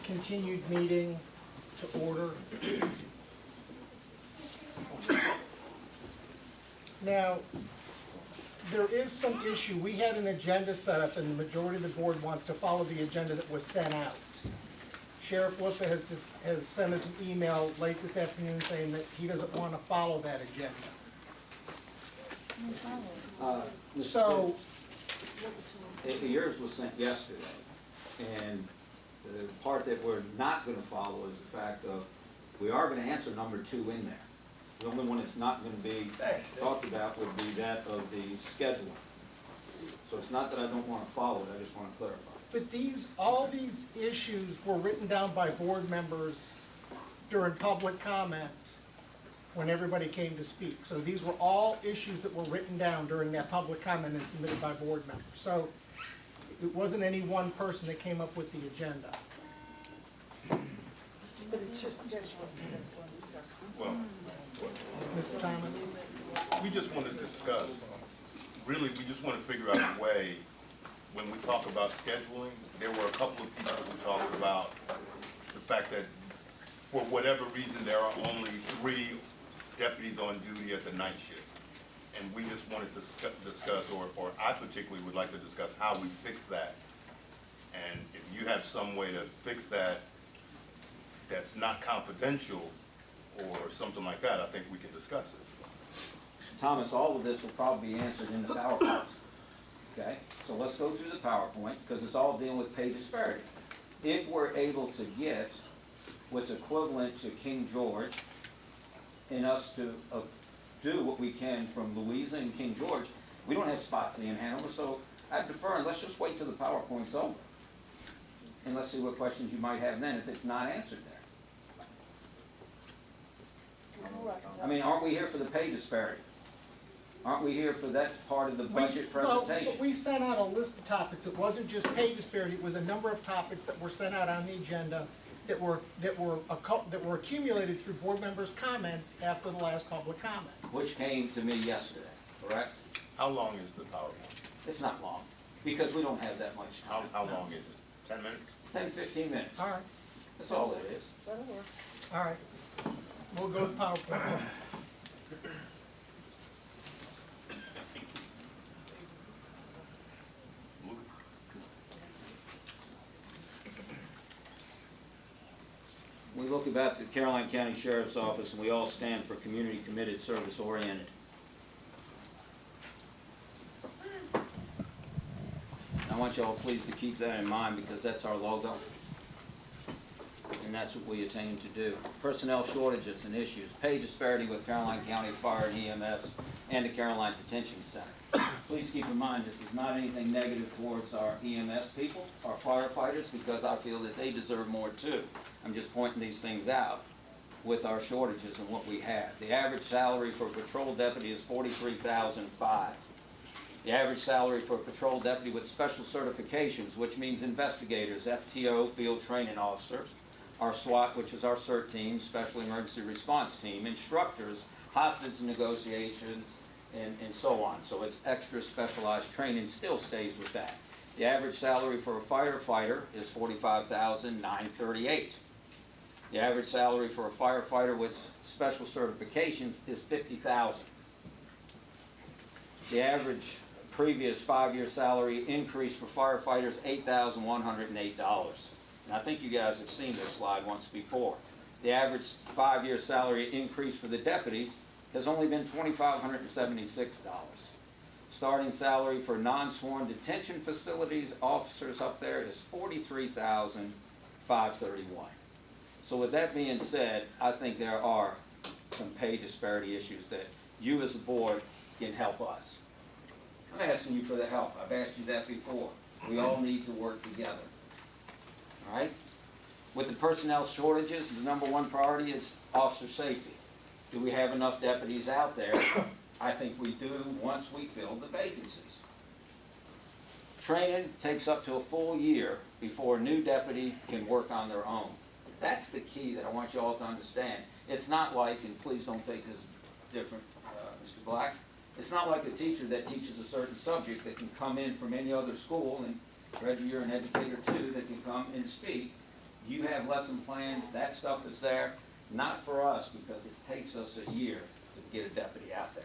continued meeting to order. Now, there is some issue. We had an agenda set up, and the majority of the board wants to follow the agenda that was sent out. Sheriff Lippa has sent us an email late this afternoon saying that he doesn't want to follow that agenda. So, yours was sent yesterday, and the part that we're not going to follow is the fact of, we are going to answer number 2 in there. The only one that's not going to be talked about would be that of the scheduling. So it's not that I don't want to follow it, I just want to clarify. but all these issues were written down by board members during public comment when everybody came to speak. So these were all issues that were written down during that public comment and submitted by board members. So it wasn't any one person that came up with the agenda. But it's just scheduled, that's what we're discussing. Well, Mr. Thomas? we just want to discuss, really, we just want to figure out a way, when we talk about scheduling, there were a couple of people who talked about the fact that for whatever reason, there are only 3 deputies on duty at the night shift. And we just wanted to discuss, or I particularly would like to discuss how we fix that. And if you have some way to fix that that's not confidential or something like that, I think we can discuss it. Thomas, all of this will probably be answered in the PowerPoint. Okay, so let's go through the PowerPoint, because it's all dealing with pay disparity. If we're able to get what's equivalent to King George, and us to do what we can from Louisa and King George, we don't have spots in Hanover, so I defer, and let's just wait till the PowerPoint's over. And let's see what questions you might have then if it's not answered there. I mean, aren't we here for the pay disparity? Aren't we here for that part of the budget presentation? But we sent out a list of topics. It wasn't just pay disparity. It was a number of topics that were sent out on the agenda that were accumulated through board members' comments after the last public comment. Which came to me yesterday, correct? How long is the PowerPoint? It's not long, because we don't have that much time. How long is it? 10 minutes? 10, 15 minutes. All right, That's all it is. That'll work. all right. We'll go with PowerPoint. We look about the Caroline County Sheriff's Office, and we all stand for community committed, service oriented. I want you all please to keep that in mind, because that's our logo, and that's what we attain to do. Personnel shortages and issues, pay disparity with Caroline County Fire and EMS and the Caroline Detention Center. Please keep in mind, this is not anything negative towards our EMS people, our firefighters, because I feel that they deserve more too. I'm just pointing these things out with our shortages and what we have. The average salary for a patrol deputy is $43,500. The average salary for a patrol deputy with special certifications, which means investigators, FTO, field training officers, our SWAT, which is our CERT team, Special Emergency Response Team, instructors, hostage negotiations, and so on. So it's extra specialized training, still stays with that. The average salary for a firefighter is $45,938. The average salary for a firefighter with special certifications is $50,000. The average previous 5-year salary increase for firefighters, $8,108. And I think you guys have seen this slide once before. The average 5-year salary increase for the deputies has only been $2,576. Starting salary for non-sworn detention facilities officers up there is $43,531. So with that being said, I think there are some pay disparity issues that you as a board can help us. I'm asking you for the help. I've asked you that before. We all need to work together. All right? With the personnel shortages, the number one priority is officer safety. Do we have enough deputies out there? I think we do once we fill the vacancies. Training takes up to a full year before a new deputy can work on their own. That's the key that I want you all to understand. It's not like, and please don't take this different, Mr. Black, it's not like a teacher that teaches a certain subject that can come in from any other school, and Reggie, you're an educator too, that can come and speak. You have lesson plans, that stuff is there, not for us because it takes us a year to get a deputy out there.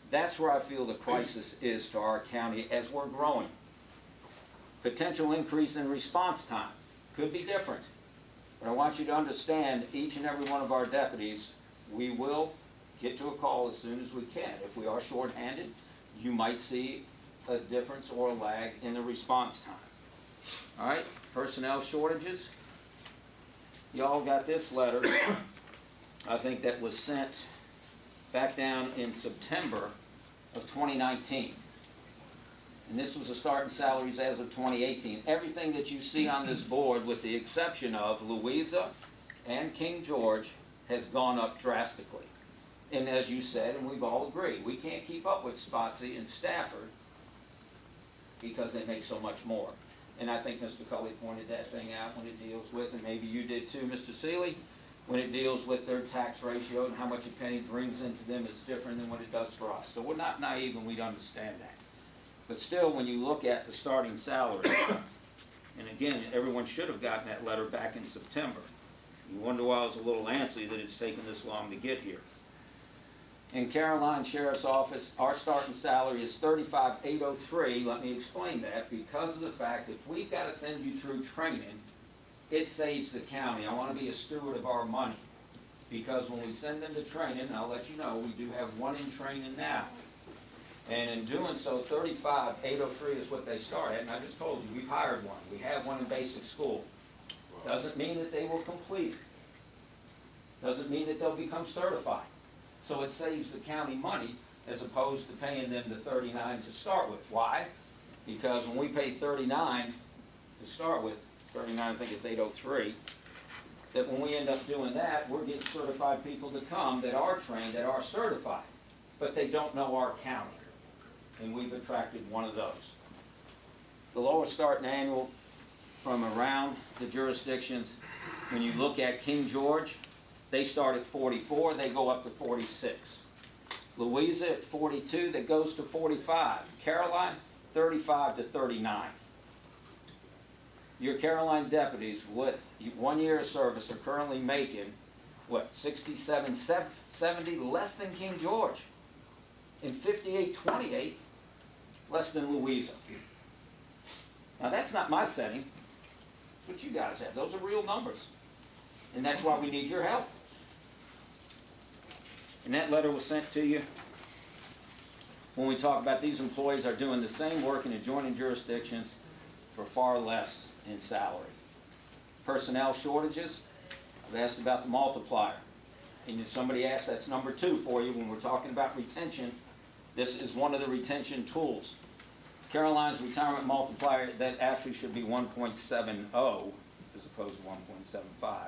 That's where I feel the crisis is to our county as we're growing. Potential increase in response time could be different. But I want you to understand, each and every one of our deputies, we will get to a call as soon as we can. If we are shorthanded, you might see a difference or a lag in the response time. All right, personnel shortages. Y'all got this letter, I think that was sent back down in September of 2019. And this was the starting salaries as of 2018. Everything that you see on this board, with the exception of Louisa and King George, has gone up drastically. And as you said, and we've all agreed, we can't keep up with Spotsy and Stafford because they make so much more. And I think Mr. Cully pointed that thing out when it deals with, and maybe you did too, Mr. Seeley, when it deals with their tax ratio and how much a penny brings into them is different than what it does for us. So we're not naive and we understand that. But still, when you look at the starting salary, and again, everyone should have gotten that letter back in September. You wonder why I was a little antsy that it's taken this long to get here. In Caroline Sheriff's Office, our starting salary is $35,803. Let me explain that. Because of the fact, if we've got to send you through training, it saves the county. I want to be a steward of our money. Because when we send them to training, and I'll let you know, we do have one in training now. And in doing so, $35,803 is what they start at. And I just told you, we've hired one. We have one in basic school. Doesn't mean that they will complete it. Doesn't mean that they'll become certified. So it saves the county money as opposed to paying them the $39 to start with. Why? Because when we pay $39 to start with, $39, I think it's $803, that when we end up doing that, we're getting certified people to come that are trained, that are certified, but they don't know our county. And we've attracted one of those. The lowest starting annual from around the jurisdictions, when you look at King George, they start at 44, they go up to 46. Louisa at 42, that goes to 45. Caroline, 35 to 39. Your Caroline deputies with 1 year of service are currently making, what, 67, 70, less than King George. And 58, 28, less than Louisa. Now that's not my setting. That's what you guys have. Those are real numbers. And that's why we need your help. And that letter was sent to you when we talk about these employees are doing the same work in adjoining jurisdictions for far less in salary. Personnel shortages, I've asked about the multiplier. And if somebody asked, that's number 2 for you when we're talking about retention. This is one of the retention tools. Caroline's retirement multiplier, that actually should be 1.70 as opposed to 1.75.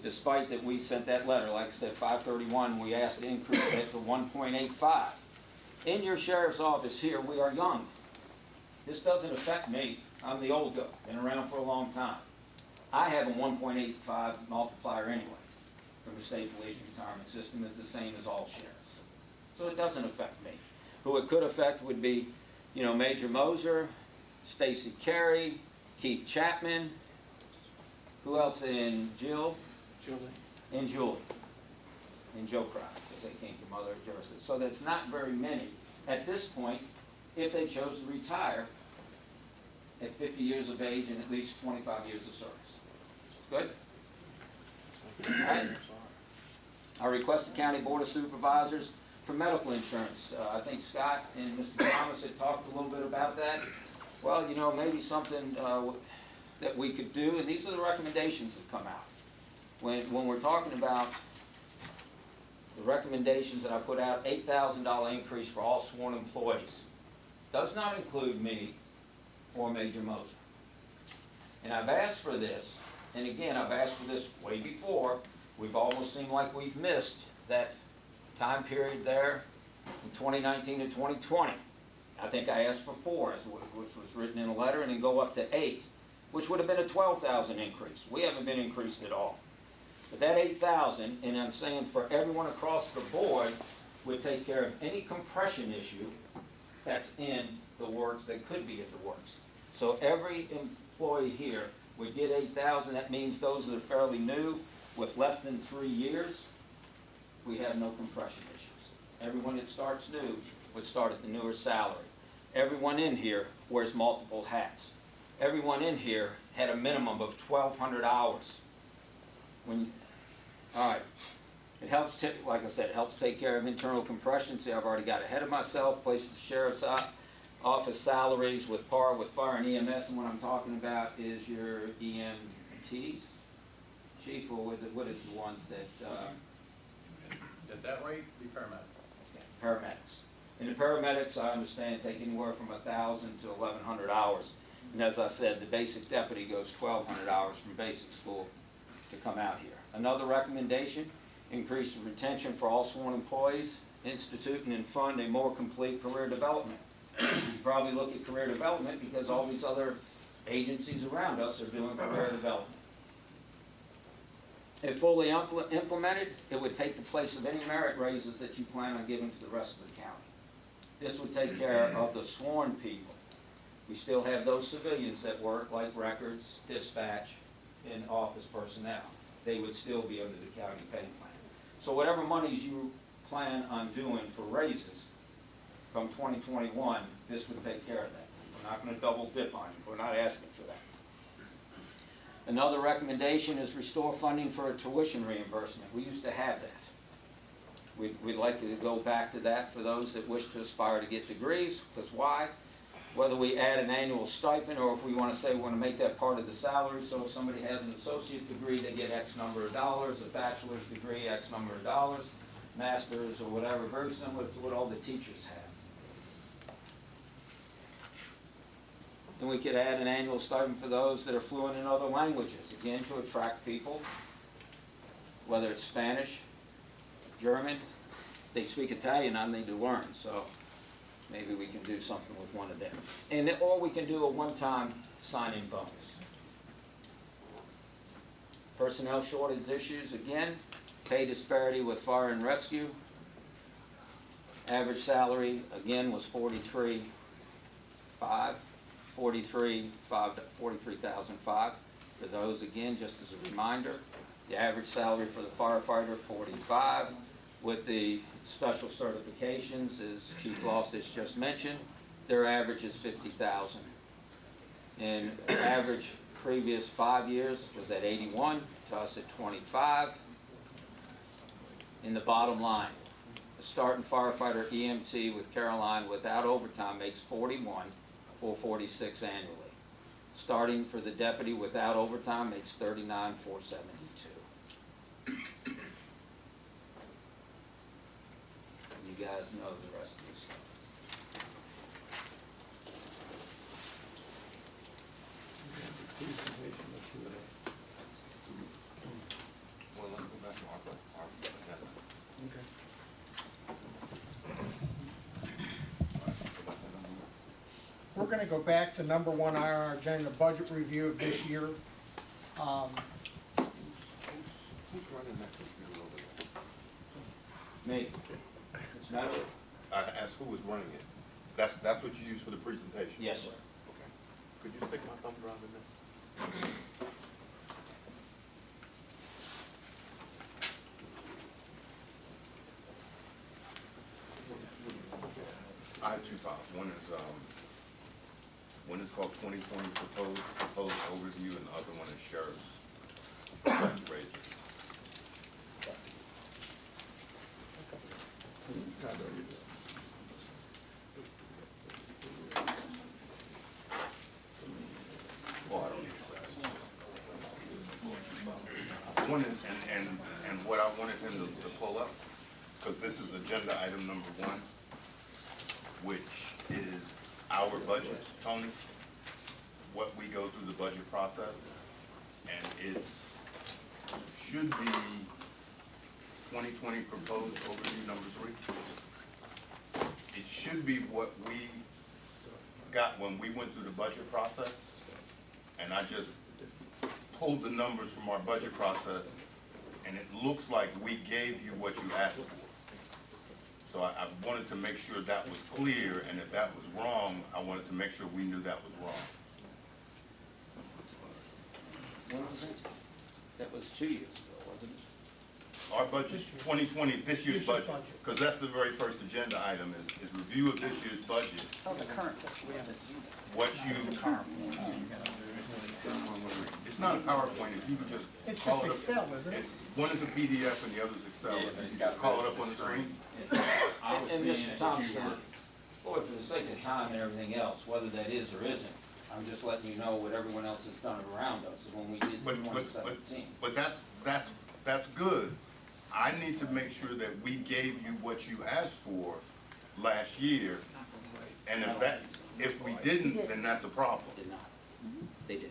Despite that we sent that letter, like I said, 5/31, we asked to increase that to 1.85. In your sheriff's office here, we are young. This doesn't affect me. I'm the old guy, been around for a long time. I have a 1.85 multiplier anyway from the state police retirement system. It's the same as all sheriffs. So it doesn't affect me. Who it could affect would be, Major Moser, Stacy Carey, Keith Chapman, who else in Jill? And Julie. And Joe Crowd, because they came from other jurisdictions. So that's not very many at this point if they chose to retire at 50 years of age and at least 25 years of service. Good? All right. I request the County Board of Supervisors for medical insurance. I think Scott and Mr. Thomas had talked a little bit about that. Well, maybe something that we could do, and these are the recommendations that come out. When we're talking about the recommendations that I put out, $8,000 increase for all sworn employees. Does not include me or Major Moser. And I've asked for this, and again, I've asked for this way before. We've almost seemed like we've missed that time period there from 2019 to 2020. I think I asked for 4, which was written in a letter, and then go up to 8, which would have been a $12,000 increase. We haven't been increased at all. But that $8,000, and I'm saying for everyone across the board, would take care of any compression issue that's in the works that could be at the works. So every employee here would get 8,000. That means those that are fairly new with less than 3 years, we have no compression issues. Everyone that starts new would start at the newer salary. Everyone in here wears multiple hats. Everyone in here had a minimum of 1,200 hours. All right. It helps, like I said, it helps take care of internal compression. See, I've already got ahead of myself. Places the sheriff's office salaries with par with fire and EMS, and what I'm talking about is your EMTs. Chief, or what is the ones that... At that rate, be paramedic. Paramedics. And the paramedics, I understand, take anywhere from 1,000 to 1,100 hours. And as I said, the basic deputy goes 1,200 hours from basic school to come out here. Another recommendation, increase the retention for all sworn employees, instituting and fund a more complete career development. You probably look at career development because all these other agencies around us are doing career development. If fully implemented, it would take the place of any merit raises that you plan on giving to the rest of the county. This would take care of the sworn people. We still have those civilians that work like records, dispatch, and office personnel. They would still be under the county pay plan. So whatever monies you plan on doing for raises come 2021, this would take care of that. We're not going to double dip on it. We're not asking for that. Another recommendation is restore funding for a tuition reimbursement. We used to have that. We'd like to go back to that for those that wish to aspire to get degrees, because why? Whether we add an annual stipend or if we want to say we want to make that part of the salary, so if somebody has an associate degree, they get X number of dollars, a bachelor's degree, X number of dollars, master's or whatever, very similar to what all the teachers have. And we could add an annual stipend for those that are fluent in other languages, again, to attract people, whether it's Spanish, German. They speak Italian, I need to learn, so maybe we can do something with one of them. Or we can do a one-time sign-in bonus. Personnel shortage issues, again, pay disparity with fire and rescue. Average salary, again, was $43,500 for those, again, just as a reminder. The average salary for the firefighter, $45,000. With the special certifications, as Chief Loftus just mentioned, their average is $50,000. And average previous 5 years was at 81, to us at 25. In the bottom line, a starting firefighter EMT with Caroline without overtime makes $41,446 annually. Starting for the deputy without overtime makes $39,472. You guys know the rest of this stuff. Well, let's go back to our agenda. We're gonna go back to number 1 on our agenda, budget review of this year. Who's running that computer over there? Me. It's not, I asked who was running it. That's what you use for the presentation? yes, sir. Okay. Could you stick my thumb drive in there? I have two files. One is called 2020 proposed overview, and the other one is sheriff's raises. Well, I don't need to. One is, and what I wanted him to pull up, because this is agenda item number 1, which is our budget, Tony, what we go through the budget process, and it should be 2020 proposed overview number 3. It should be what we got when we went through the budget process, and I just pulled the numbers from our budget process, and it looks like we gave you what you asked for. So I wanted to make sure that was clear, and if that was wrong, I wanted to make sure we knew that was wrong. When was it? That was 2 years ago, wasn't it? Our budget, 2020, this year's This year's budget, budget. because that's the very first agenda item, is review of this year's budget, Oh, the current fiscal year. what you, it's not a PowerPoint, if you could just It's call just it up. Excel, isn't it? One is a PDF and the other's Excel, if you just call it up on the screen. And Mr. Thompson, Boy, for the sake of time and everything else, whether that is or isn't, I'm just letting you know what everyone else has done around us when we did the But 2017. that's good. I need to make sure that we gave you what you asked for last year, and if we didn't, then that's a problem. Did not. They did.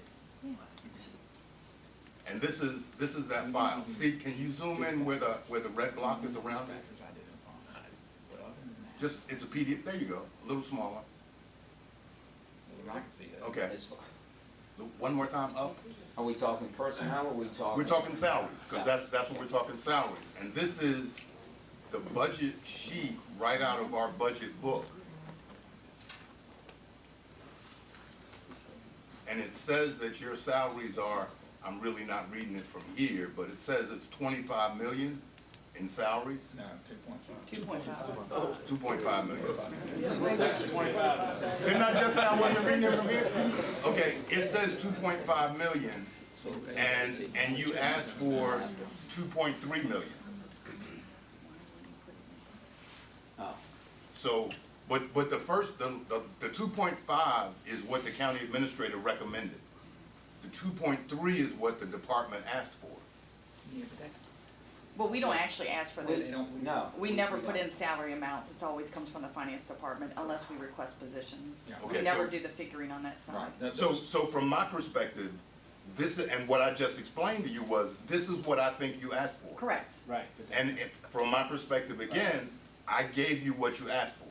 And this is that file. See, can you zoom in where the red block is around it? Just, it's a PDF, there you go, a little smaller. I can see that. Okay, It's fine. one more time up. Are we talking personnel or are we talking? We're talking salaries, because that's what we're talking salaries. And this is the budget sheet right out of our budget book. And it says that your salaries are, I'm really not reading it from here, but it says it's 25 million in salaries, No, 2.5. 2.5. 2.5 million. Didn't I just say I wasn't reading it from here? Okay, it says 2.5 million, and you asked for 2.3 million. Oh, So, but the first, the 2.5 is what the county administrator recommended. The 2.3 is what the department asked for. Well, we don't actually ask for this. no. We never put don't. in salary amounts, it's always comes from the finance department unless we request positions. Yeah. Okay, We never so- do the figuring on that side. Right. So from my perspective, and what I just explained to you was, this is what I think you asked for. Correct. Right. And from my perspective, again, I gave you what you asked for,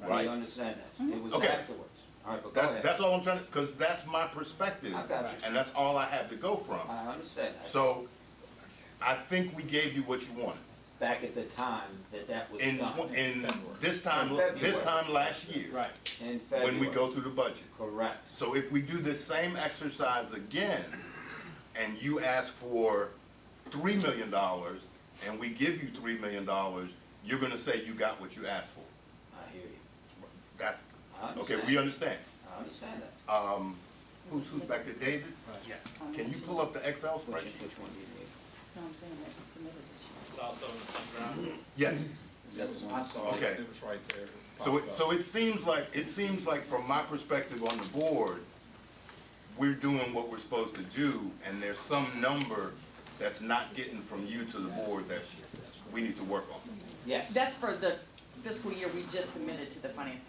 I right? understand that. It was Okay. afterwards. All right, but go ahead. That's all I'm trying to, because that's my perspective. I got you. And that's all I have to go from. I understand that. So, I think we gave you what you wanted. Back at the time that was In, done. in this time February. last year, Right. In February. when we go through the budget. Correct. So if we do this same exercise again, and you ask for $3 million, and we give you $3 million, you're gonna say you got what you asked for. I hear you. That's, I okay, understand. we understand. I understand that. Who's back there, David? Yeah. Can you pull up the Excel Which spreadsheet? one do you need? No, I'm saying that it's submitted this year. It's also in the same ground. Yes. Is that the one? I saw it, Okay. it was right there. So it seems like from my perspective on the board, we're doing what we're supposed to do, and there's some number that's not getting from you to the board that we need to work on. Yes. That's for the fiscal year we just submitted to the finance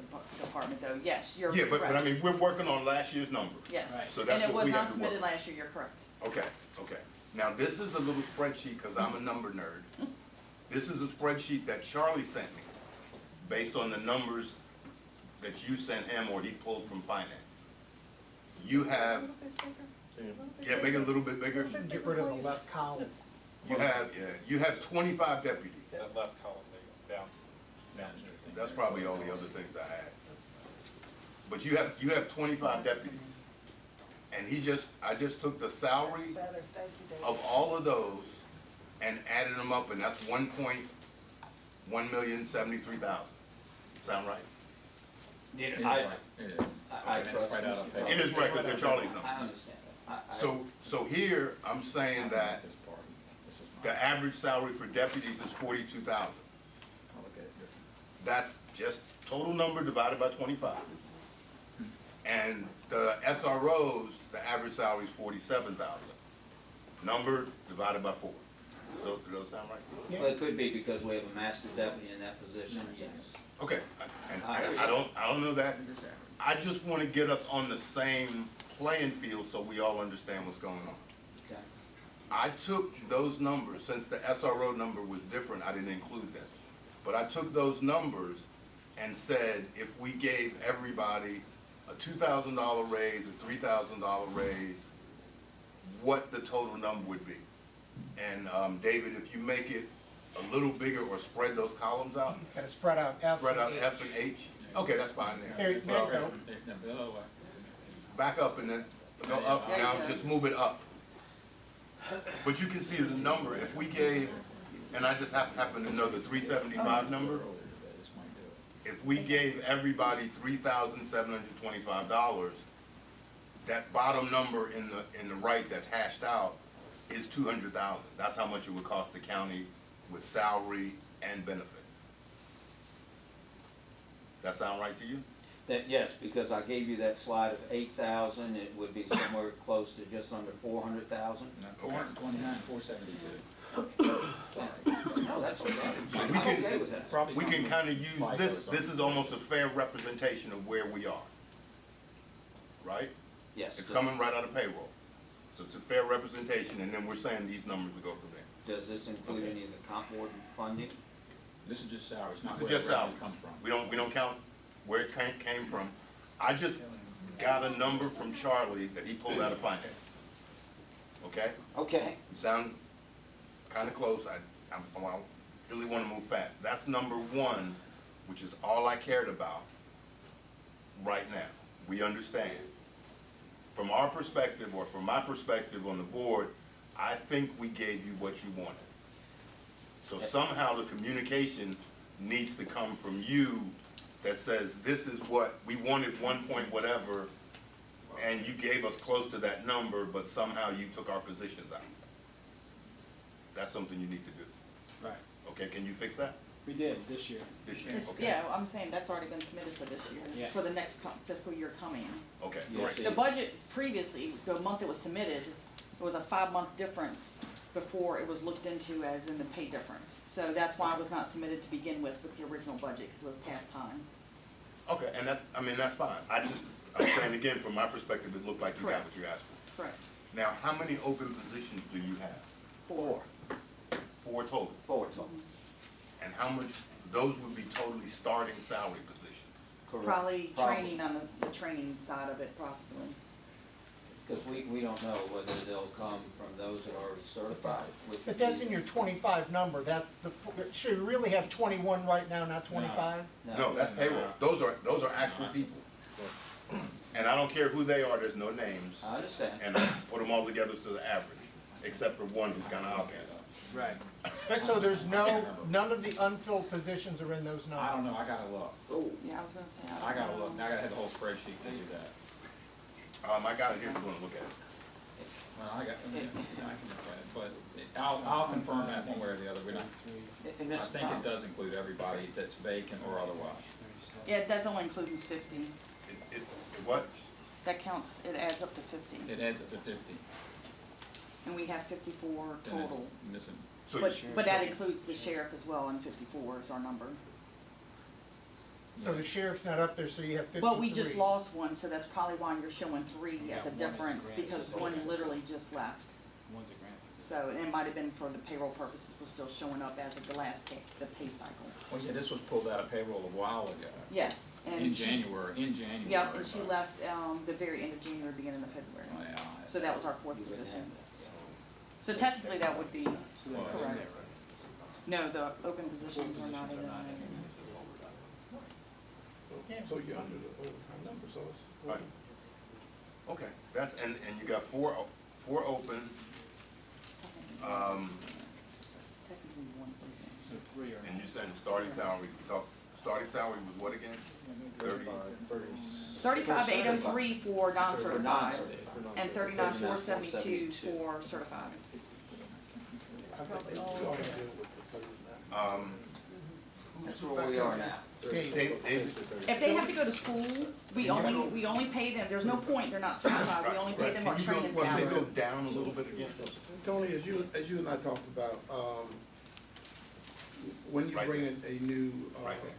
department though, yes, you're Yeah, correct. but I mean, we're working on last year's number. Yes, So and that's it what we was have not to work submitted on. last year, you're correct. Okay. Now, this is a little spreadsheet, because I'm a number nerd. This is a spreadsheet that Charlie sent me, based on the numbers that you sent him or he pulled from finance. You have, yeah, make it a little bit bigger. Get rid of the left column. You have 25 deputies. That left column there, down. That's probably all the other things I had. But you have 25 deputies. And I just took the salary Better, thank you, Dave. of all of those and added them up, and that's 1,173,000. Sound right? It is I- right, it is. I And it's trust right out Mr. of Carter. It is right, because they're Charlie's I numbers. understand that. So here, I'm saying that This part, this is the mine. average salary for deputies is 42,000. I'll look at it different. That's just total number divided by 25. And the SROs, the average salary is 47,000. Number divided by 4. So, do those sound right? Well, it could be because we have a master deputy in that position, yes. Okay, and I don't know that. I just want to get us on the same playing field so we all understand what's going on. Okay. I took those numbers, since the SRO number was different, I didn't include them. But I took those numbers and said, if we gave everybody a $2,000 raise, a $3,000 raise, what the total number would be. And David, if you make it a little bigger or spread those columns out, He's got to spread out F spread out and H. F and H, okay, that's fine There there. you go. Now, below, Back up and then go up, There you now go. just move it up. But you can see the number, if we gave, and I just happen to know the 375 number, if we gave everybody $3,725, that bottom number in the right that's hashed out is 200,000. That's how much it would cost the county with salary and benefits. That sound right to you? That, yes, because I gave you that slide of 8,000, it would be somewhere close to just under 400,000. 429, 472. No, that's okay. So I'm we can- okay with that. Probably We can something kind of use like this, or this is almost a fair representation of where we are. Right? Yes. It's coming right out of payroll. So it's a fair representation, and then we're saying these numbers will go from there. Does this include any of the comp board funding? This is just salaries, not This where is just the revenue salary. comes from. We don't count where it came from. I just got a number from Charlie that he pulled out of finance. Okay? Okay. You sound kind of close. I really want to move fast. That's number one, which is all I cared about right now. We understand. From our perspective, or from my perspective on the board, I think we gave you what you wanted. So somehow the communication needs to come from you that says, this is what, we wanted 1 point whatever, and you gave us close to that number, but somehow you took our positions out. That's something you need to do. Right, Okay, can you fix that we did this year. this year? It's, Okay. yeah, I'm saying that's already been submitted for this year, Yeah. for the next fiscal year coming. Okay, Yes, great. The budget previously, the month it was submitted, it was a 5-month difference before it was looked into as in the pay difference. So that's why it was not submitted to begin with the original budget, because it was past time. Okay, and that's, I mean, that's fine. I'm saying again, from my perspective, it looked like you got Correct. what you asked for. Correct. Now, how many open positions do you have? 4. 4 total. 4 total. And how much, those would be totally starting salary positions? Correct. Probably training on the training side of it possibly. Because we don't know whether they'll come from those that are already certified, which But would that's be- in your 25 number, that's the, should we really have 21 right now, not 25? No, that's payroll. Those are actual people. And I don't care who they are, there's no names. I understand. And I put them all together to the average, except for one who's kind of outcast. Right. So there's none of the unfilled positions are in those numbers? I don't know, I gotta look. Yeah, I was gonna say. I gotta look, I gotta have the whole spreadsheet to do that. I got it here if you want to look at it. Well, I can look at it, but I'll confirm that one way or the other. We don't, And I Mr. think it Thomas, does include everybody that's vacant or otherwise. Yeah, that's only includes 50. It what? That counts, it adds up to 50. It adds up to 50. And we have 54 Then it's total. missing. So But that includes the sheriff as well, and 54 is our number. So the sheriff's not up there, so you have 53? Well, we just lost one, so that's probably why you're showing 3 as a difference, because one literally just left. One's a grant. So it might have been for the payroll purposes, was still showing up as of the last pay, the pay cycle. Well, yeah, this was pulled out of payroll a while ago. Yes, and In she- January. Yeah, and she but- left, the very end of January, beginning of February. Well, So that was our 4th you would have position. that. So technically that would be So they're in correct. there, No, the open positions are not in there. So you're under the overtime number, so it's. Right. Okay, that's, and you got four open, Technically one So person. 3 are. and you said starting salary, starting salary was what again? 30? 35,803 for non-certified, non-certified. and 39,472 for certified. That's where we are now. David, If they have to go to school, we only pay them, there's no point, they're not certified, we only pay them on can you training go, salary. go down a little bit again? Tony, as you and I talked about, when you Right bring there. in a new, Right there.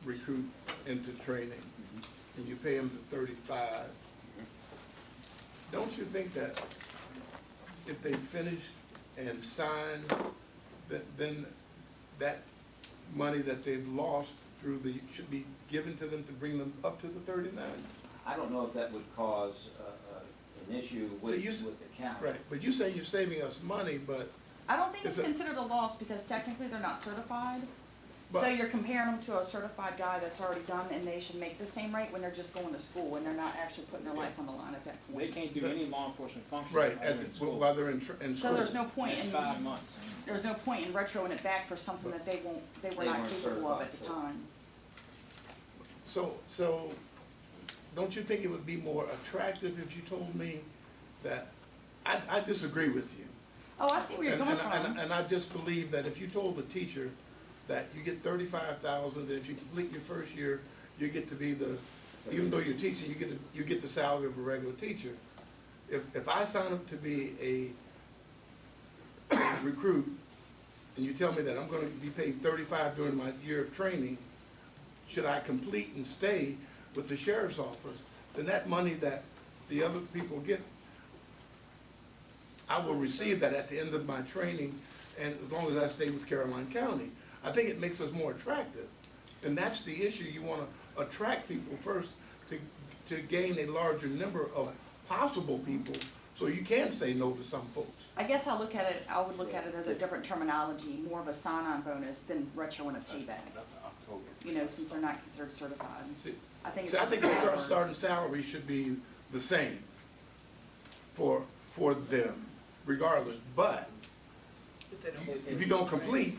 recruit into training, and you pay them the 35, don't you think that if they finish and sign, then that money that they've lost through should be given to them to bring them up to the 39? I don't know if that would cause an issue So with you the county. Right, but you say you're saving us money, but I don't think it's Is it- considered a loss because technically they're not certified. But- So you're comparing them to a certified guy that's already done, and they should make the same rate when they're just going to school, and they're not actually putting their life on the line at that They point. can't do any law enforcement function. Right, while they're in school. while they're in So school. there's no point That's in, 5 months. there's no point in retroing it back for something that they were They not weren't capable of certified at the for. time. So, don't you think it would be more attractive if you told me that, I disagree with you. Oh, I see where you're And- coming and- from. And I just believe that if you told a teacher that you get 35,000, and if you complete your first year, you get to be even though you're teaching, you get the salary of a regular teacher. If I sign up to be a recruit, and you tell me that I'm gonna be paid 35 during my year of training, should I complete and stay with the sheriff's office, then that money that the other people get, I will receive that at the end of my training, and as long as I stay with Caroline County. I think it makes us more attractive. And that's the issue, you wanna attract people first to gain a larger number of possible people, so you can say no to some folks. I guess I would look at it as a different terminology, more of a sign-on bonus than retro and a payback. You know, since they're not considered certified. See, I think it's. See, I think the starting salary should be the same for them regardless, but if you don't complete,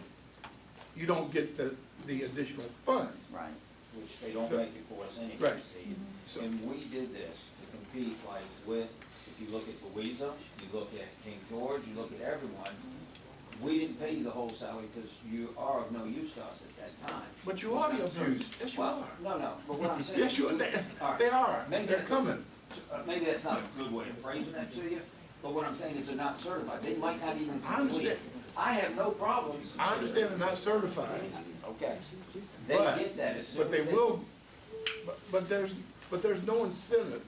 you don't get the additional funds. Right. Which they don't So- make it for us anyway, Right. see? So- And we did this to compete like with, if you look at Louisa, you look at King George, you look at everyone, we didn't pay you the whole salary because you are of no use to us at that time. But you are of use, yes you Well, are. no, but what I'm saying. Yes, you are, they are, Maybe they're that's- coming. Maybe that's not a good way of phrasing that to you, but what I'm saying is they're not certified, they might not even I complete. understand. I have no problems. I understand they're not certified, Okay, they but, get that as soon but as they will, but there's no incentive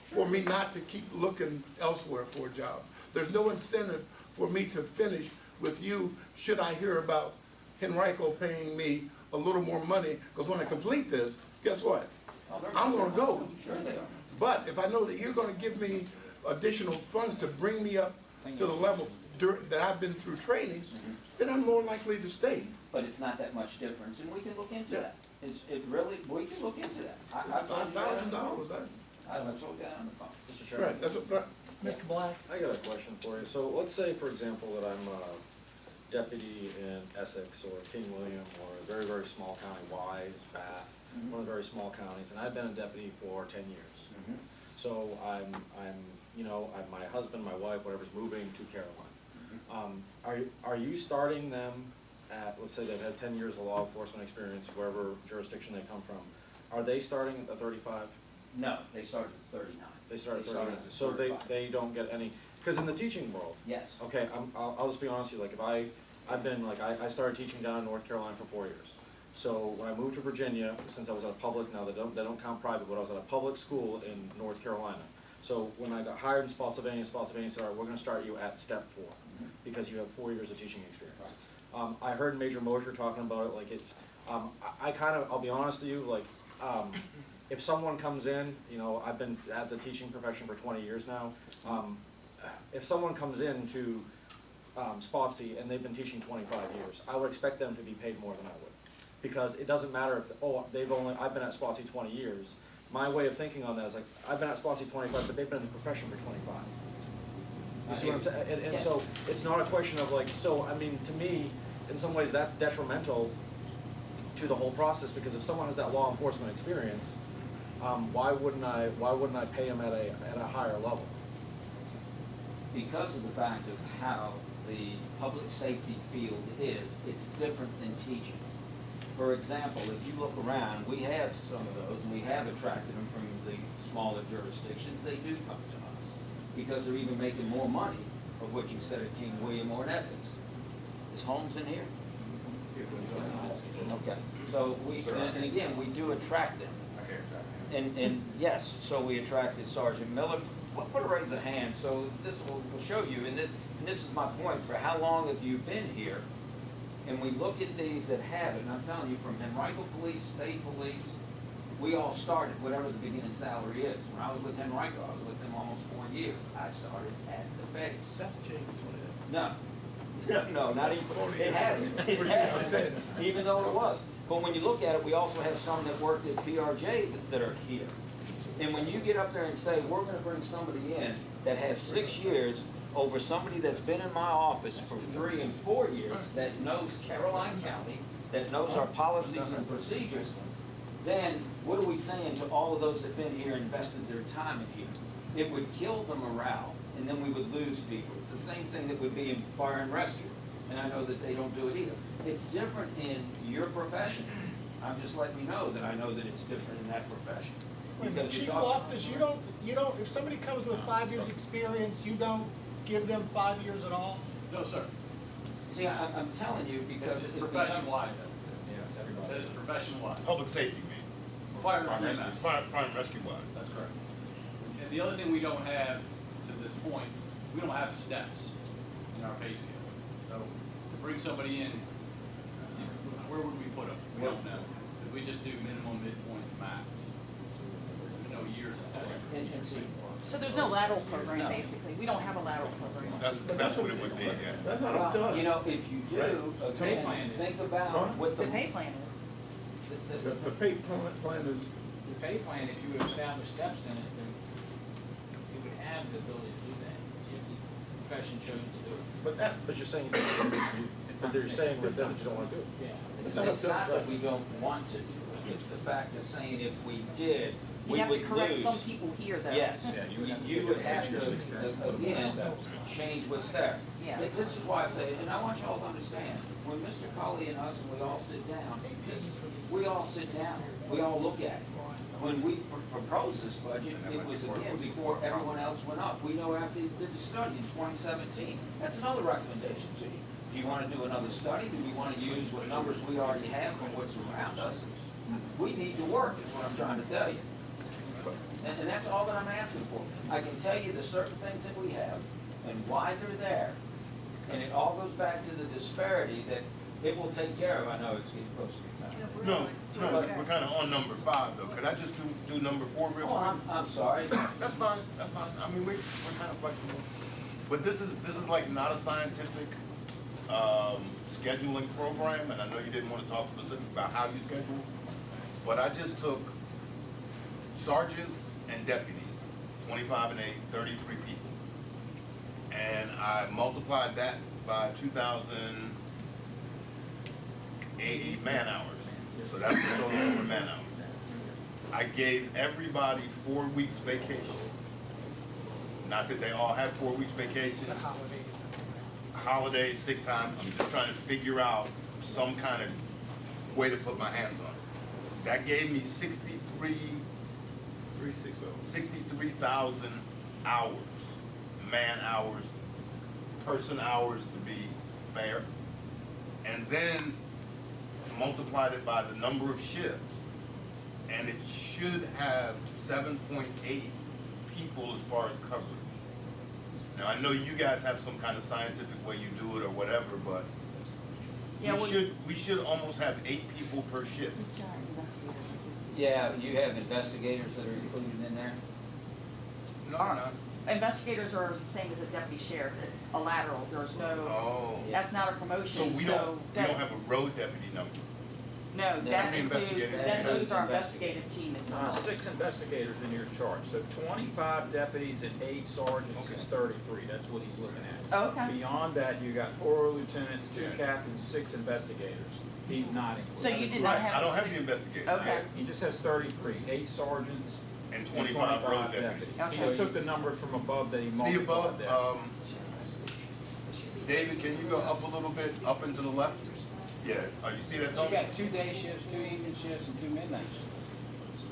for me not to keep looking elsewhere for a job. There's no incentive for me to finish with you, should I hear about Henrico paying me a little more money, because when I complete this, guess what? I'm gonna go. Sure they are. But if I know that you're gonna give me additional funds to bring me up to the level that I've been through trainings, then I'm more likely to stay. But it's not that much difference, and we can look into Yeah. that. It really, we can look into that. It's $5,000, Let's look at it on the phone. Mr. Chairman, right, that's what, Mr. Black? I got a question for you. So let's say, for example, that I'm a deputy in Essex or King William or a very, very small county, Wise, Bath, one of the very small counties, and I've been a deputy for 10 years. So my husband, my wife, whatever's moving to Caroline. Are you starting them at, let's say they've had 10 years of law enforcement experience, wherever jurisdiction they come from, are they starting at the 35? No, they started at 39. They start at They started 39, as a so certified. they don't get any, because in the teaching world, Yes. okay, I'll just be honest with you, like, I started teaching down in North Carolina for 4 years. So when I moved to Virginia, since I was at a public, now they don't count private, but I was at a public school in North Carolina. So when I got hired in Spotsylvania said, all right, we're gonna start you at step 4, because you have 4 years of teaching experience. I heard Major Mosher talking about it, like it's, I'll be honest with you, like, if someone comes in, I've been at the teaching profession for 20 years now, if someone comes in to Spotsy and they've been teaching 25 years, I would expect them to be paid more than I would. Because it doesn't matter if, I've been at Spotsy 20 years. My way of thinking on that is like, I've been at Spotsy 25, but they've been in the profession for 25. You see what I'm saying? And so, it's not a question of like, to me, in some ways, that's detrimental to the whole process, because if someone has that law enforcement experience, why wouldn't I pay them at a higher level? Because of the fact of how the public safety field is, it's different than teaching. For example, if you look around, we have some of those, and we have attracted them from the smaller jurisdictions. They do come to us because they're even making more money of what you said at King William or in Essex. Is Holmes in here? Okay, so and again, we do attract them. And yes, so we attracted Sergeant Miller. Put a raise of hand, so this will show you, and this is my point, for how long have you been here? And we look at these that have it, and I'm telling you, from Henrico Police, State Police, we all started whatever the beginning salary is. When I was with Henrico, I was with them almost 4 years. I started at the base. that's changed. No, No, not even, it hasn't, it hasn't, even though it was. But when you look at it, we also have some that worked at PRJ that are here. And when you get up there and say, we're gonna bring somebody in that has 6 years over somebody that's been in my office for 3 and 4 years, that knows Caroline County, that knows our policies and procedures, then what are we saying to all of those that've been here, invested their time in here? It would kill the morale, and then we would lose people. It's the same thing that would be in fire and rescue, and I know that they don't do it either. It's different in your profession. I'm just letting you know that I know that it's different in that profession. Because Chief you're talking- Loftus, you don't, if somebody comes with 5 years' experience, you don't give them 5 years at all? No, sir. See, I'm telling you because It's it becomes- profession-wide. It says profession-wide. Public safety, man. Fire and EMS. Fire and rescue wise. That's correct. And the other thing we don't have, to this point, we don't have steps in our pay scale. So to bring somebody in, where would we put them? We don't know. We just do minimum, midpoint, max. There's no years attached. and see, So there's no lateral program, basically. We don't have a lateral program. That's what it would be, yeah. That's not up to well, us. you know, if you do, Pay okay, plan. think Huh? about what The pay plan is. The pay plan is, The pay plan, if you would establish steps in it, then it would have the ability to do that, if the profession chose to do it. But you're saying, but they're saying with them that you don't wanna do it. Yeah. It's not up to us, not that but- we don't want to do it, it's the fact of saying if we did, You we have to would correct lose. some people here, though. Yes, Yeah, you would have to you take would a have year's to, experience, again, steps. change what's there. Yeah. This is why I say, and I want you all to understand, when Mr. Colley and us, and we all sit down, we all sit down, we all look at it. When we proposed this budget, it was again before everyone else went up. We know after we did the study in 2017, that's another recommendation to you. Do you wanna do another study? Do we wanna use what numbers we already have from what's around us? We need to work, is what I'm trying to tell you. And that's all that I'm asking for. I can tell you the certain things that we have and why they're there. And it all goes back to the disparity that it will take care of. I know it's getting close to the time. No, we're kind of on number 5 though. Could I just do number 4 real quick? Oh, I'm sorry. That's fine, that's fine. I mean, we're kind of flexible. But this is like not a scientific, scheduling program, and I know you didn't want to talk specific about how you schedule, but I just took sergeants and deputies, 25 and 8, 33 people. And I multiplied that by 2,080 man hours. So that's the total number of man hours. I gave everybody 4 weeks vacation. Not that they all have 4 weeks vacation, The holidays. holidays, sick time. I'm just trying to figure out some kind of way to put my hands on it. That gave me 63,000 hours, man hours, person hours to be fair. And then multiplied it by the number of shifts. And it should have 7.8 people as far as coverage. Now, I know you guys have some kind of scientific way you do it or whatever, but Yeah, we should almost have 8 people per shift. Yeah, you have investigators that are included in there? No, not. Investigators are the same as a deputy sheriff. It's a lateral. There's no, Oh. that's not a So promotion, we so don't that, have a road deputy number. no, No, that the includes, investigator- that includes our investigative investigative team as well. 6 investigators in your charge, so 25 deputies and 8 sergeants is 33, that's what he's looking at. Oh, okay. Beyond that, you got 4 lieutenants, 2 Yeah. captains, 6 investigators. He's not included. So you did not Right, have. I don't the have the six- investigators. Okay. He just has 33, 8 sergeants And and 25 road deputies. He Okay. just took the number from above that he See multiplied above, that. David, can you go up a little bit, up and to the left? Yeah, you see that, You Tony? got 2 day shifts, 2 evening shifts, and 2 midnight shifts.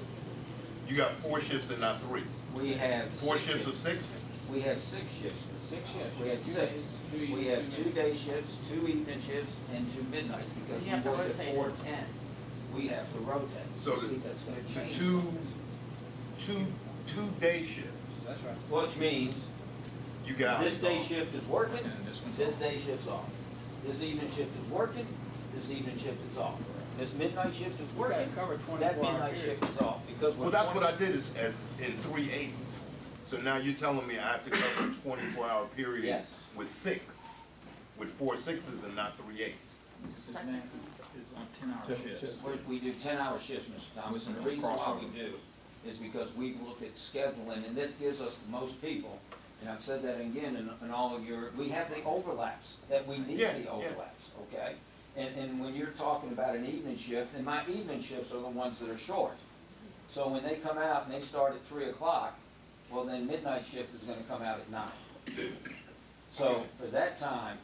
You got 4 shifts and not 3. We have. 4 shifts of 6? We have 6 shifts. 6 shifts. We had 2 6. days, 2 We evenings, have 2 2 day shifts, 2 evening shifts, and 2 midnights, because You we have to work at rotate. 4:10. We have to rotate. So See, the- that's gonna The change. two day shifts. That's right. Which means, You got. this day shift is working, And this one's this day shift's off. This evening shift is working, this evening shift is off. This midnight shift is You gotta working, cover that 24-hour midnight period. shift is off, because we're. Well, that's what I 20 did is as in 3/8. So now you're telling me I have to cover a 24-hour period Yes. with 6. with 4 6s and not 3 8s? Because his math is on 10-hour shifts. We do 10-hour shifts, Mr. Thomas, and the reason why we do is because we've looked at scheduling, and this gives us the most people, and I've said that again in all of your, we have the overlaps, that we need Yeah, the yeah. overlaps, okay? And when you're talking about an evening shift, and my evening shifts are the ones that are short. So when they come out and they start at 3 o'clock, well, then midnight shift is gonna come out at 9. So for that time,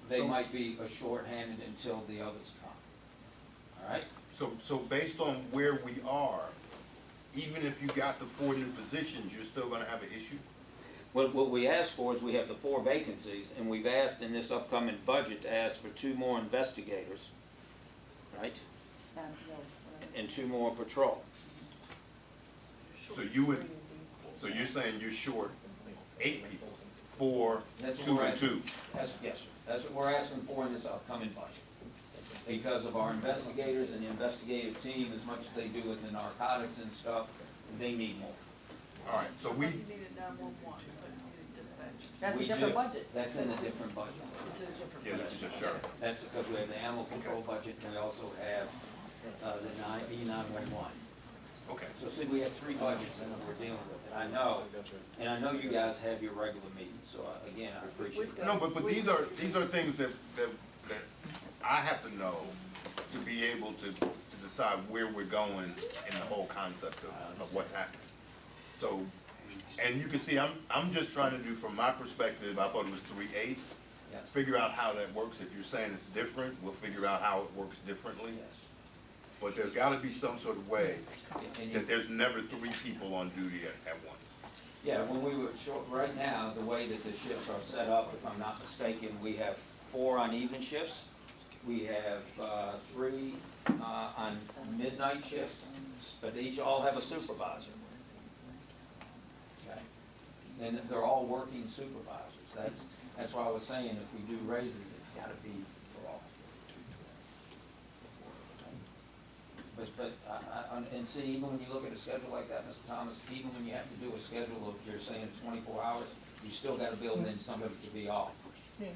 they So- might be a shorthanded until the others come, all right? So based on where we are, even if you got the 4 new positions, you're still gonna have an issue? What we asked for is we have the 4 vacancies, and we've asked in this upcoming budget to ask for 2 more investigators, right? Yeah, whatever. And 2 more patrol. So so you're saying you're short 8 people, 4, That's 2, what we're and 2? Yes, sir. That's what we're asking for in this upcoming budget. Because of our investigators and the investigative team, as much as they do with the narcotics and stuff, they need more. All right, so we, You needed 911, but you needed dispatch. That's a We different do. budget. That's in a different budget. It's a different. yeah, this is just sheriff. That's because we have the animal control budget, and we also have the E911. Okay. So see, we have 3 budgets and we're dealing with it. I know, and I know you guys have your regular meetings, so again, I appreciate that. No, but these are things that I have to know to be able to decide where we're going in the whole concept of what's happening. So, and you can see, I'm just trying to do, from my perspective, I thought it was 3 8s. Yes. Figure out how that works. If you're saying it's different, we'll figure out how it works differently. Yes. But there's gotta be some sort of way And you- that there's never 3 people on duty at once. Yeah, when we were short, right now, the way that the shifts are set up, if I'm not mistaken, we have 4 on evening shifts. We have 3 on midnight shifts, but they each all have a supervisor. Okay? And they're all working supervisors. That's why I was saying if we do raises, it's gotta be for all. But and see, even when you look at a schedule like that, Mr. Thomas, even when you have to do a schedule of, you're saying 24 hours, you still gotta build in somebody to be off. Yeah.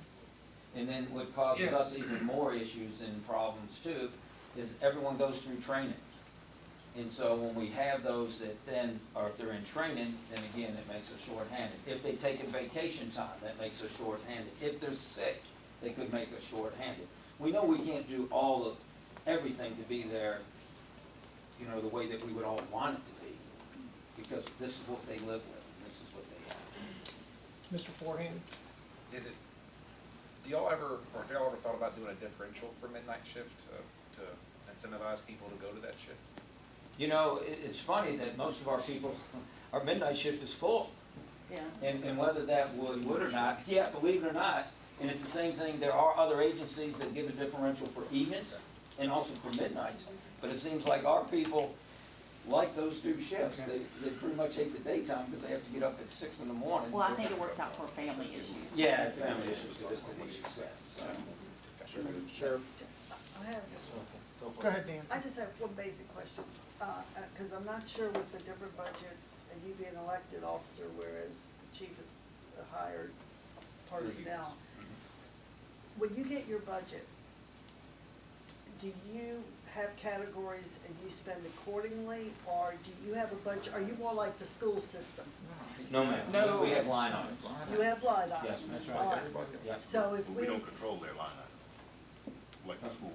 And then what causes Yeah. us even more issues and problems too, is everyone goes through training. And so when we have those that then, or if they're in training, then again, it makes us shorthanded. If they take a vacation time, that makes us shorthanded. If they're sick, they could make us shorthanded. We know we can't do everything to be there, you know, the way that we would all want it to be, because this is what they live with, and this is what they have. Mr. Forehand? Is it, do y'all ever, or have y'all ever thought about doing a differential for midnight shift to incentivize people to go to that shift? You know, it's funny that most of our people, our midnight shift is full. Yeah. And whether that would or not, yeah, believe it or not, and it's the same thing, there are other agencies that give a differential for evenings and also for midnights, but it seems like our people like those 2 shifts. They pretty much hate the daytime because they have to get up at 6 in the morning. Well, I think it works out for family issues. Yeah, it's family issues, so it's what she says, so. Sheriff? I have, Go ahead, Dan. I just have one basic question, cause I'm not sure with the different budgets and you being elected officer, whereas the chief is a hired personnel. When you get your budget, do you have categories and you spend accordingly, or do you have a budget, are you more like the school system? No, ma'am. No. We have line items. You have line items? Yes, that's All right. Yeah, So if But we don't control their line items, like the school.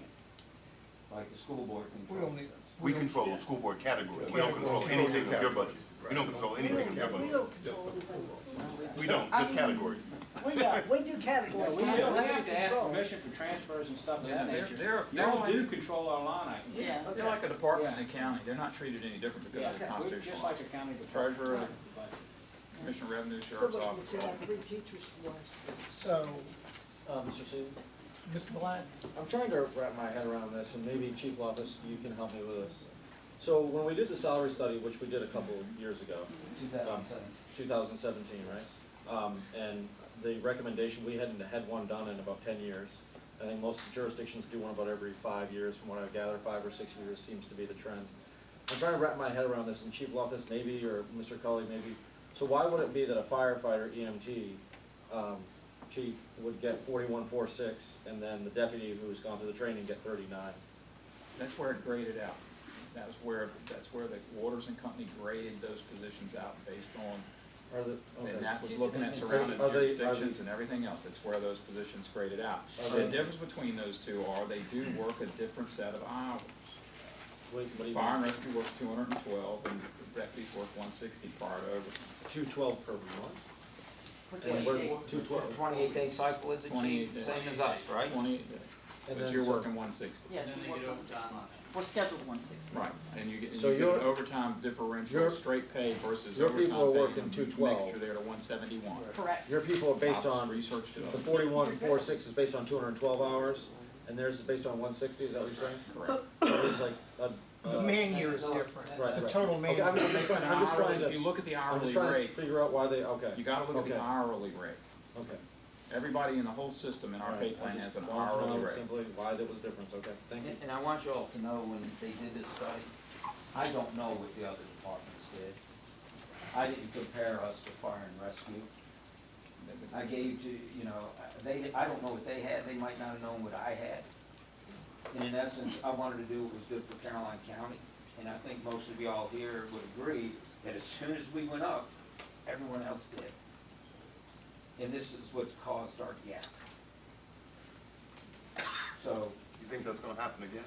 like the school board We controls. don't need, We control the school board categories. We don't control anything of your budget. We don't control anything of your we budget. don't control anything. We don't, just categories. We do categories, We we don't have have to any ask control. permission for transfers and stuff of Yeah, that they're- nature. they're Y'all like- do control our line items. Yeah. They're like a department in the county, they're not treated any different because Yeah, of the we're constitutional just law. like a county Treasurer, department. Commissioner of Revenue, Still Sheriff's looking to Office. see like 3 teachers for one. so, Mr. Seeley? Mr. Black? I'm trying to wrap my head around this, and maybe Chief Loftus, you can help me with this. So when we did the salary study, which we did a couple of years ago, 2017. 2017, right? And the recommendation, we hadn't had one done in about 10 years. I think most jurisdictions do one about every 5 years, from what I gather, 5 or 6 years seems to be the trend. I'm trying to wrap my head around this, and Chief Loftus maybe, or Mr. Cully maybe. So why would it be that a firefighter EMT chief would get 41,406, and then the deputy who's gone through the training get 39. That's where it graded out. That's where the Waters and Company graded those positions out based on, Are the, okay. and that was looking at surrounding Are they- jurisdictions and everything else. It's where those positions graded out. Are The they- difference between those two are they do work a different set of hours. What do you Fire and mean? rescue works 212, and the deputies work 160 prior to overtime. 212 per month? For And 28 we're days. 212. 28-day cycle is it, 28 chief? days. Same as us, right? 28 days. And But then you're so- working 160. Yes, And then we they work get 160. overtime on it. We're scheduled 160. Right, and you get So an your- overtime differential, your- straight pay versus your overtime pay. people are and working a 212. Mixture there to 171. Correct. Your people are based I've on, researched it. the 41,406 is based on 212 hours, and theirs is based on 160, is that what you're saying? Correct. So it's like, The man year is different, Right, the right. total man. Okay, I'm just trying, I'm just trying If you to, look at the I'm just hourly trying to rate, figure out why they, okay. you gotta look at the Okay. hourly rate. Okay. Everybody in the whole system in our pay Alright, I plan just has an wanted to hourly know rate. simply why there was difference, okay, thank you. And I want you all to know, when they did this study, I don't know what the other departments did. I didn't compare us to fire and rescue. I gave to, I don't know what they had, they might not have known what I had. And in essence, I wanted to do what was good for Caroline County, and I think most of y'all here would agree that as soon as we went up, everyone else did. And this is what's caused our gap. So, You think that's gonna happen again?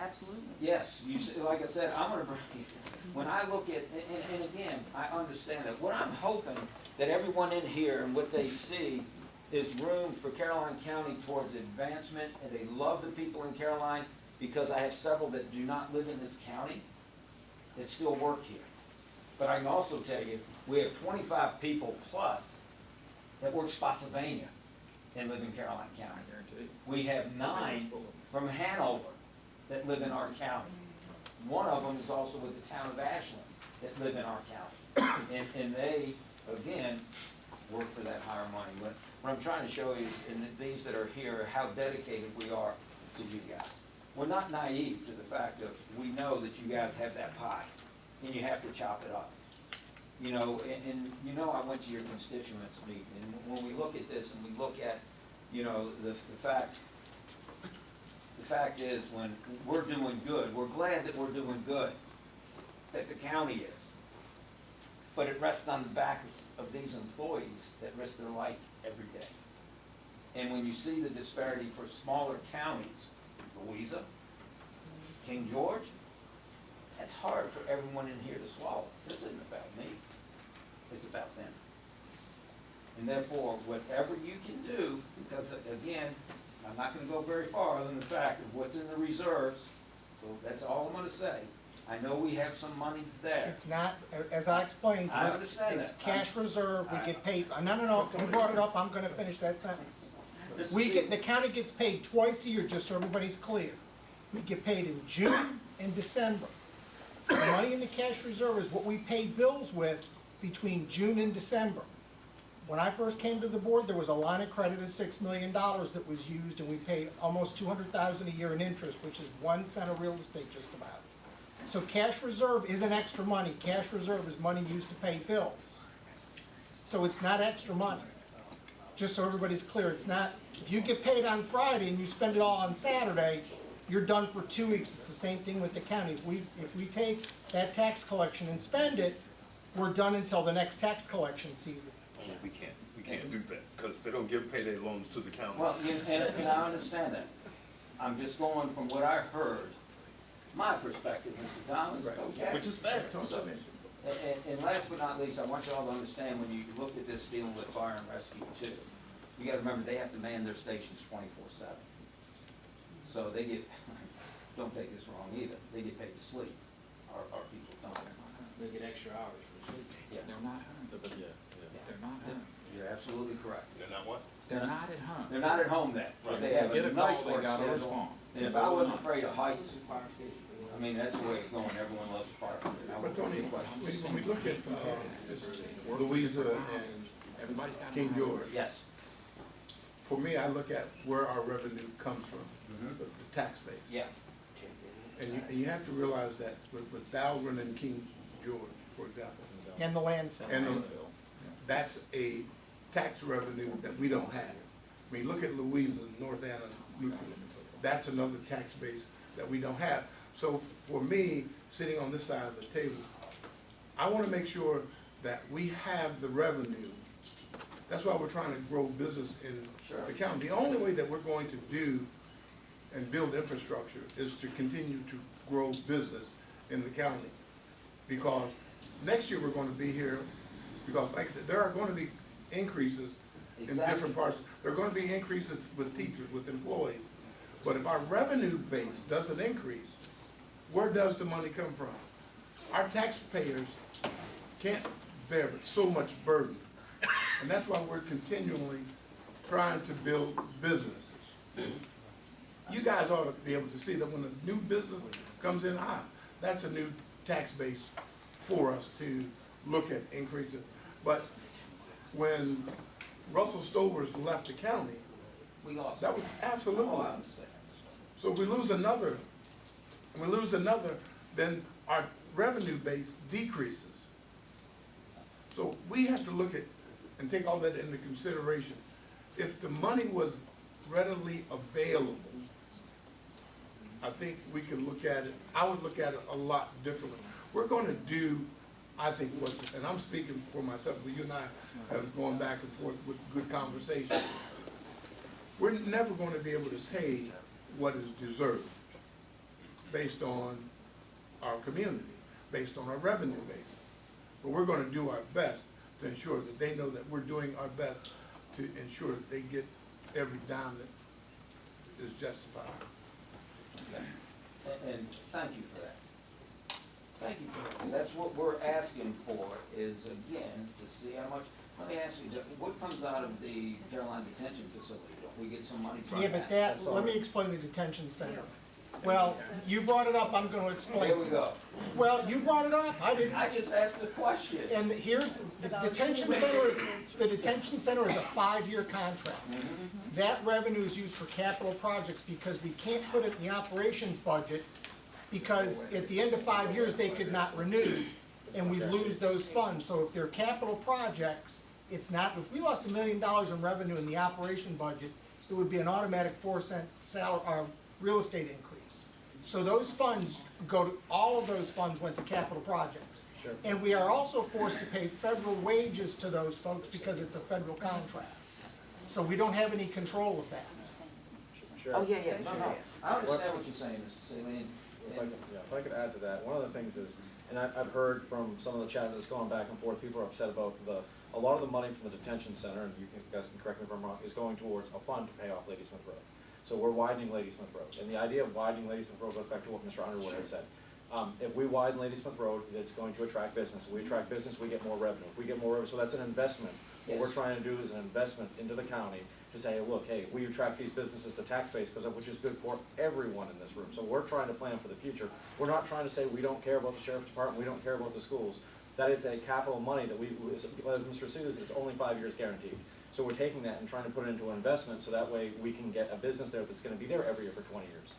Absolutely. yes, you see, like I said, I'm gonna bring, when I look at, and again, I understand that, what I'm hoping that everyone in here and what they see is room for Caroline County towards advancement, and they love the people in Caroline, because I have several that do not live in this county that still work here. But I can also tell you, we have 25 people plus that work Spotsylvania and live in Caroline County. I guarantee. We have 9 from Hanover that live in our county. One of them is also with the town of Ashland that live in our county. And they, again, work for that higher money. What I'm trying to show you is, and these that are here, how dedicated we are to you guys. We're not naive to the fact of, we know that you guys have that pie, and you have to chop it up. And I went to your constituents meeting, and when we look at this and we look at, the fact is, when we're doing good, we're glad that we're doing good, that the county is. But it rests on the backs of these employees that risk their life every day. And when you see the disparity for smaller counties, Louisa, King George, that's hard for everyone in here to swallow. This isn't about me, it's about them. And therefore, whatever you can do, because again, I'm not gonna go very far other than the fact of what's in the reserves, so that's all I'm gonna say. I know we have some monies there. It's not, as I explained, I understand it's that. cash reserve, we get paid, no, you brought it up, I'm gonna finish that sentence. Just to We see- get, the county gets paid twice a year, just so everybody's clear. We get paid in June and December. The money in the cash reserve is what we pay bills with between June and December. When I first came to the board, there was a line of credit of $6 million that was used, and we paid almost $200,000 a year in interest, which is 1 cent of real estate just about. So cash reserve isn't extra money. Cash reserve is money used to pay bills. So it's not extra money. Just so everybody's clear, it's not, if you get paid on Friday and you spend it all on Saturday, you're done for 2 weeks. It's the same thing with the county. If we take that tax collection and spend it, we're done until the next tax collection season. We can't do that, because they don't give payday loans to the county. Well, and I understand that. I'm just going from what I heard, my perspective, Mr. Thomas, okay? Which is fair. So, and last but not least, I want you all to understand, when you look at this dealing with fire and rescue too, you gotta remember, they have to man their stations 24/7. So they get, don't take this wrong either, they get paid to sleep. Our people don't. They get extra hours for sleeping. Yeah. They're not home. They're not home. You're absolutely correct. They're not what? They're not at home. They're not at home then, but they have They get a a call, nice they work gotta schedule. respond. And if I wasn't afraid of heights, I mean, that's the way it's going, everyone loves fire. I But would Tony, be questioned. when we look at this Louisa and Everybody's got. King George, Yes. for me, I look at where our revenue comes from, Mhm. the tax base. Yeah. And you have to realize that with Dahlgren and King George, for example, And the landfill. and that's a tax revenue that we don't have. I mean, look at Louisa, North Anna, Newport. That's another tax base that we don't have. So for me, sitting on this side of the table, I wanna make sure that we have the revenue. That's why we're trying to grow business in the county. The only way that we're going to do and build infrastructure is to continue to grow business in the county. Because next year we're gonna be here, because like I said, there are gonna be increases in different parts. There are gonna be increases with teachers, with employees. But if our revenue base doesn't increase, where does the money come from? Our taxpayers can't bear so much burden. And that's why we're continually trying to build businesses. You guys ought to be able to see that when a new business comes in, that's a new tax base for us to look at increasing. But when Russell Stovers left the county, We lost. that was absolutely. Oh, I understand. So if we lose another, then our revenue base decreases. So we have to look at and take all that into consideration. If the money was readily available, I think we can look at it, I would look at it a lot differently. We're gonna do, I think, and I'm speaking for myself, but you and I have gone back and forth with good conversation. We're never gonna be able to say what is deserved based on our community, based on our revenue base. But we're gonna do our best to ensure that they know that we're doing our best to ensure that they get every dime that is justified. Okay. And thank you for that. Thank you for that, because that's what we're asking for, is again, to see how much, let me ask you, what comes out of the Carolina Detention Facility? Don't we get some money from Yeah, that? but let me explain the detention center. Well, you brought it up, I'm gonna explain. Here we go. Well, you brought it up, I didn't. I just asked the question. And here's, the detention center is a 5-year contract. That revenue is used for capital projects because we can't put it in the operations budget because at the end of 5 years, they could not renew and we lose those funds. So if they're capital projects, it's not, if we lost $1 million in revenue in the operation budget, it would be an automatic 4-cent real estate increase. So those funds all of those funds went to capital projects. Sure. And we are also forced to pay federal wages to those folks because it's a federal contract. So we don't have any control of that. Sure. Oh, yeah, No, I understand what you're saying, Mr. Saline. If I could add to that, one of the things is, and I've heard from some of the chat that's going back and forth, people are upset about a lot of the money from the detention center, and you guys can correct me if I'm wrong, is going towards a fund to pay off Ladysmith Road. So we're widening Ladysmith Road, and the idea of widening Ladysmith Road goes back to what Mr. Underwood had said. If we widen Ladysmith Road, it's going to attract business. If we attract business, we get more revenue. If we get more revenue, so that's an investment. What we're trying to do is an investment into the county to say, look, hey, we attract these businesses to tax base, which is good for everyone in this room. So we're trying to plan for the future. We're not trying to say we don't care about the sheriff's department, we don't care about the schools. That is a capital money that as Mr. Sue said, it's only 5 years guaranteed. So we're taking that and trying to put it into an investment so that way we can get a business there that's gonna be there every year for 20 years.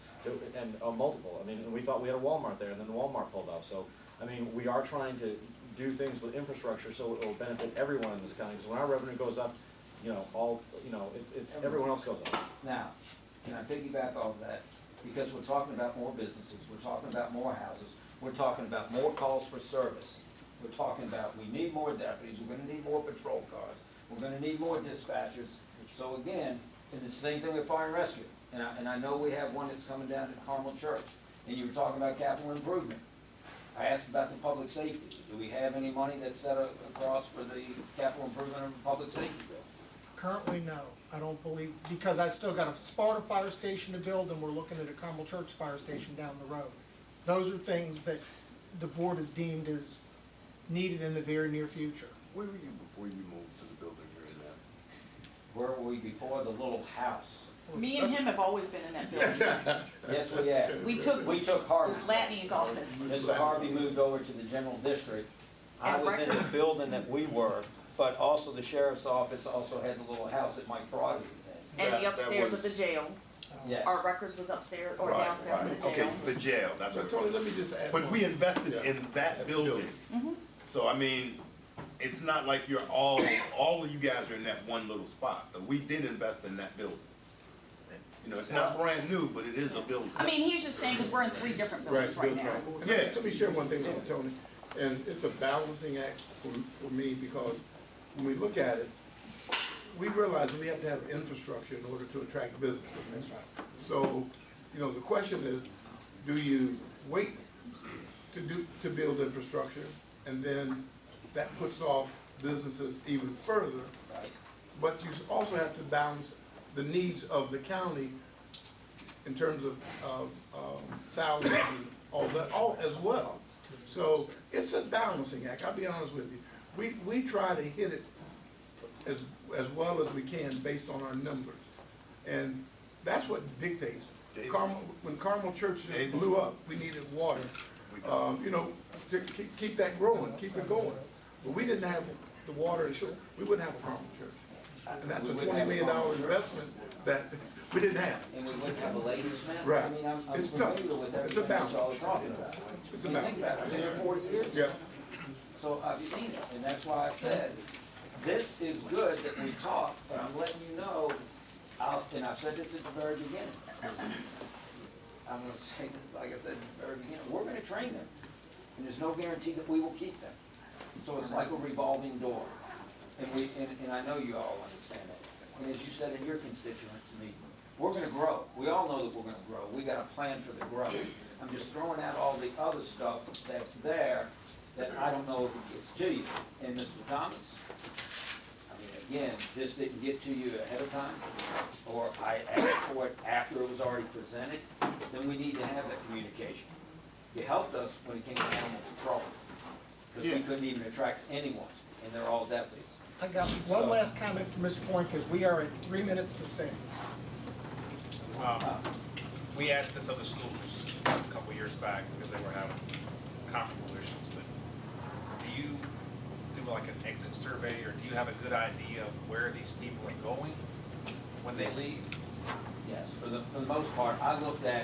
And multiple, I mean, we thought we had a Walmart there and then the Walmart pulled out. So, I mean, we are trying to do things with infrastructure so it will benefit everyone in this county. So when our revenue goes up, it's everyone else goes up. Now, can I piggyback off that? Because we're talking about more businesses, we're talking about more houses, we're talking about more calls for service. We're talking about, we need more deputies, we're gonna need more patrol cars, we're gonna need more dispatchers. So again, it's the same thing with fire and rescue. And I know we have one that's coming down to Carmel Church, and you were talking about capital improvement. I asked about the public safety. Do we have any money that's set across for the capital improvement of the public safety bill? Currently, no, I don't believe, because I've still got a Sparta fire station to build and we're looking at a Carmel Church fire station down the road. Those are things that the board has deemed as needed in the very near future. Where were you before you moved to the building you're in now? Where were we before the little house? Me and him have always been in that building. Yes, we have. We took Harvey's. Latney's office. Mr. Harvey moved over to the general district. I was in the building that we were, but also the sheriff's office also had the little house that Mike Broadus is in. And the That upstairs of the was- jail. Yes. Our records was upstairs or Right, downstairs in the jail. Okay, the jail, that's So what. Tony, let me just add But one. we invested Yeah. in that building. So I mean, it's not like you're all of you guys are in that one little spot, but we did invest in that building. You know, it's not brand new, but it is a building. I mean, he was just saying, because we're in 3 different buildings right now. And let me share one thing with you, Tony, and it's a balancing act for me, because when we look at it, we realize that we have to have infrastructure in order to attract business. So, you know, the question is, do you wait to build infrastructure, and then that puts off businesses even further? But you also have to balance the needs of the county in terms of salaries and all that, all as well. So it's a balancing act, I'll be honest with you. We try to hit it as well as we can based on our numbers. And that's what dictates. When Carmel Church just blew up, we needed water, you know, to keep that growing, keep it going. But we didn't have the water, and we wouldn't have a Carmel Church. And that's a $20 million investment that we didn't have. And we wouldn't have a ladies' man. Right. I mean, I'm It's tough. familiar with It's a everything that balance. y'all are talking about. It's a You think balance. about it, I've been here 40 years. Yeah. So I've seen it, and that's why I said, this is good that we talk, but I'm letting you know, and I've said this at the very beginning. I'm gonna say this, like I said at the very beginning, we're gonna train them, and there's no guarantee that we will keep them. So it's like a revolving door, and I know you all understand that. And as you said in your constituents meeting, we're gonna grow. We all know that we're gonna grow. We got a plan for the growth. I'm just throwing out all the other stuff that's there that I don't know if it gets to you. And Mr. Thomas, I mean, again, this didn't get to you ahead of time, or I asked for it after it was already presented, then we need to have that communication. You helped us when it came to animal control, because we couldn't even attract anyone, and they're all deputies. I got one last comment from Mr. Point, because we are at 3 minutes to 6. We asked this of the schools a couple years back because they were having comparable issues, but do you do like an exit survey, or do you have a good idea of where these people are going when they leave? Yes, for the most part, I looked at,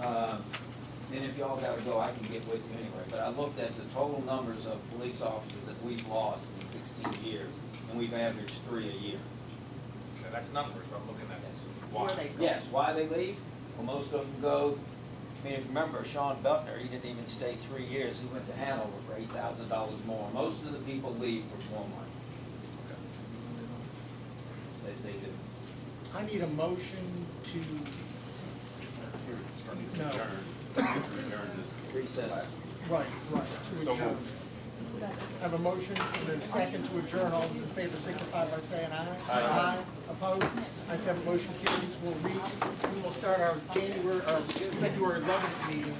and if y'all gotta go, I can get with you anyway, but I looked at the total numbers of police officers that we've lost in 16 years, and we've averaged 3 a year. Okay, that's numbers, but I'm looking at Where why. they go. Yes, why they leave? Well, most of them go, I mean, if you remember Sean Beltner, he didn't even stay 3 years, he went to Hanover for $8,000 more. Most of the people leave for more money. They do. I need a motion to, no, Recess. right, to adjourn. I have a motion and a second to adjourn. All those in favor signify by saying aye. Aye. Opposed? I say the motion carries. We will start our February 11th meeting